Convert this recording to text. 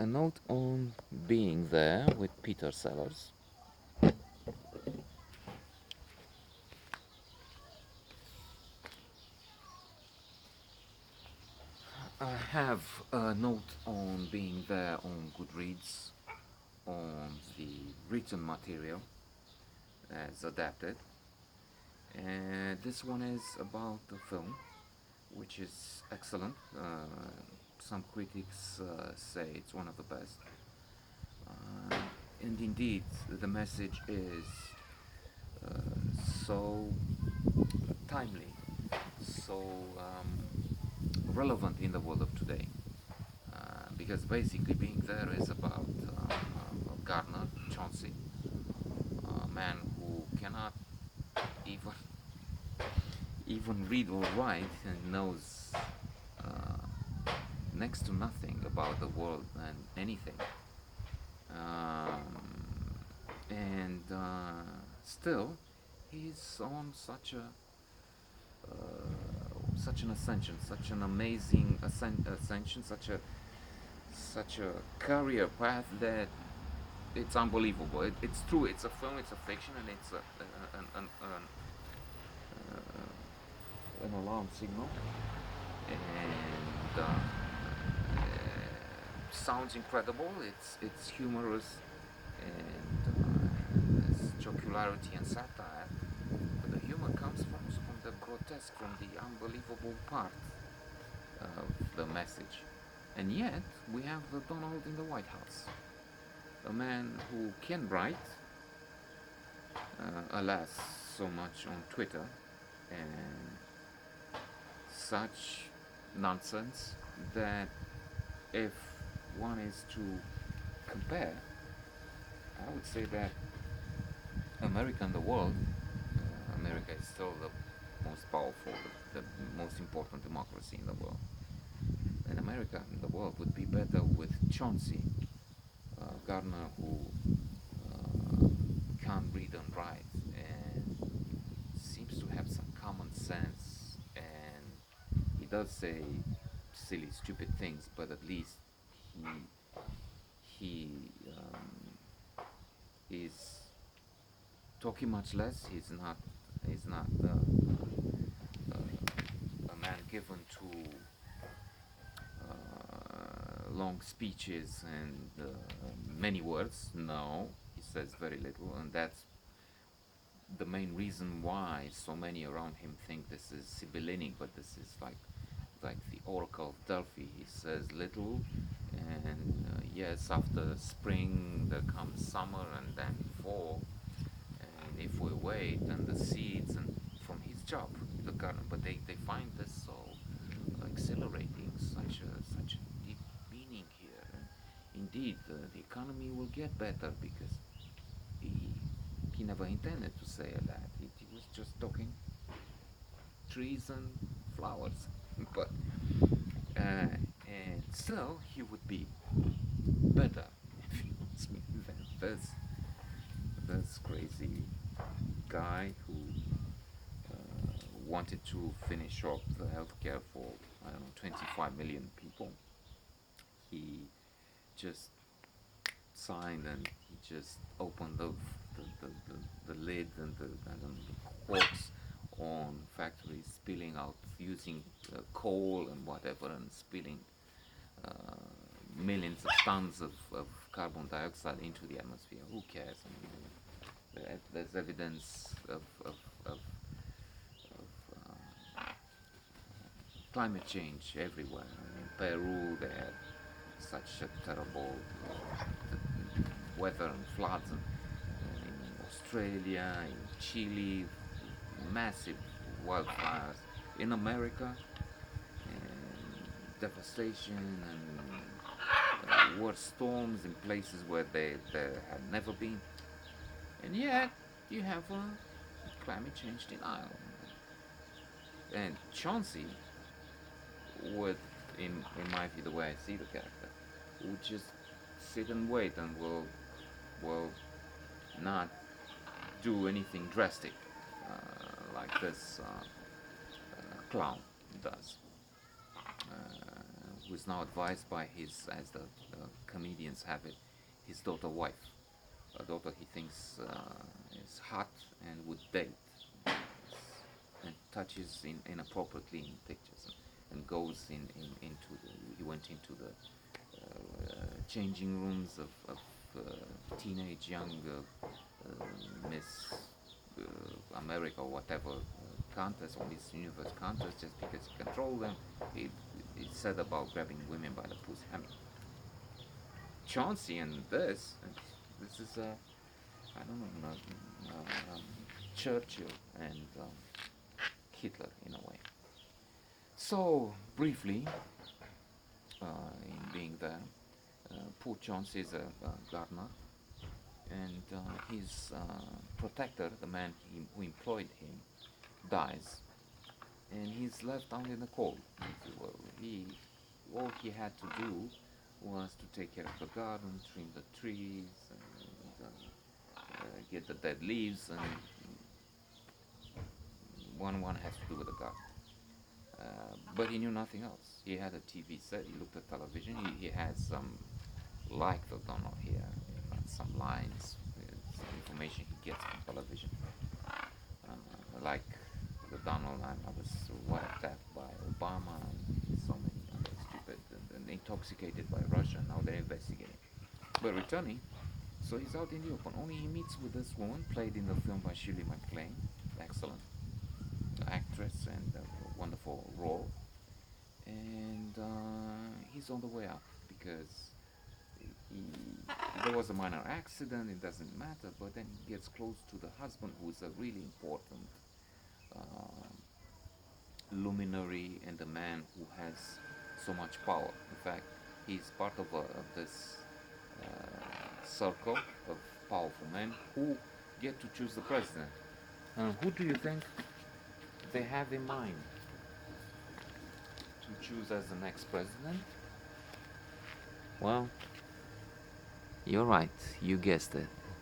A note on being there with Peter Sellers. I have a note on being there on Goodreads, on the written material as adapted, and this one is about the film, which is excellent. Some critics say it's one of the best, uh, and indeed the message is uh, so timely, so relevant in the world of today. Because basically being there is about Gardner Chauncey, a man who cannot even even read or write and knows next to nothing about the world and anything, and still he's on such an ascension, such an amazing ascension, such a career path that it's unbelievable. It's true. It's a film. It's a fiction, and it's an alarm signal. And sounds incredible. It's humorous, and there's jocularity and satire. But the humor comes from the grotesque, from the unbelievable part of the message. And yet we have the Donald in the White House, a man who can write, alas, so much on Twitter, and such nonsense that if one is to compare, I would say that America and the world, America is still the most powerful, the most important democracy in the world. And America and the world would be better with Chauncey Gardner, who can't read and write and seems to have some common sense, and he does say silly, stupid things, but at least he is talking much less. He's not a man given to long speeches and many words. No, he says very little, and that's the main reason why so many around him think this is Sibyllinic. But this is like the Oracle of Delphi. He says little, and yes, after spring there comes summer and then fall. And if we wait, then the seeds and from his job, the garden. But they find this so exhilarating, such a deep meaning here. And indeed, the economy will get better because he he never intended to say that. He was just talking trees and flowers. But and so he would be better if he wants me than this crazy guy who wanted to finish off the healthcare for, I don't know, 25 million people. He just signed, and he just opened the lid and I don't know, the corks on factories spilling out using coal and whatever, and spilling uh, millions of tons of carbon dioxide into the atmosphere. Who cares? I mean, there's evidence of climate change everywhere. In Peru, they had such a terrible weather and floods, and in Australia, in Chile, massive wildfires. In America, devastation and worse storms in places where there had never been. And yet, you have climate change denial. And Chauncey would, in my view, the way I see the character, would just sit and wait and will not do anything drastic like this clown does. who is now advised by his, as the comedians have it, his daughter wife, a daughter he thinks is hot and would date, and touches inappropriately in pictures, and goes into the, he went into the changing rooms of teenage young Miss America or whatever contest, or Miss Universe contest, just because he controlled them. He said about grabbing women by the pussy. I mean, Chauncey and this is I don't know, Churchill and Hitler in a way. So briefly, in being there, poor Chauncey is a gardener, and his protector, the man who employed him, dies, and he's left out in the cold, if you will. All he had to do was to take care of the garden, trim the trees, and get the dead leaves, and one has to do with the garden. But he knew nothing else. He had a TV set. He looked at television. He had some, like the Donald here, some lines, some information he gets from television. Like the Donald, I was wiretapped by Obama and so many other stupid and intoxicated by Russia. Now they're investigating. But returning, so he's out in the open. Only he meets with this woman, played in the film by Shirley MacLaine, excellent actress and a wonderful role. And he's on the way out because he, there was a minor accident, it doesn't matter, but then he gets close to the husband, who is a really important luminary and a man who has so much power. In fact, he's part of this circle of powerful men who get to choose the president. Who do you think they have in mind to choose as the next president? Well, you're right, you guessed it.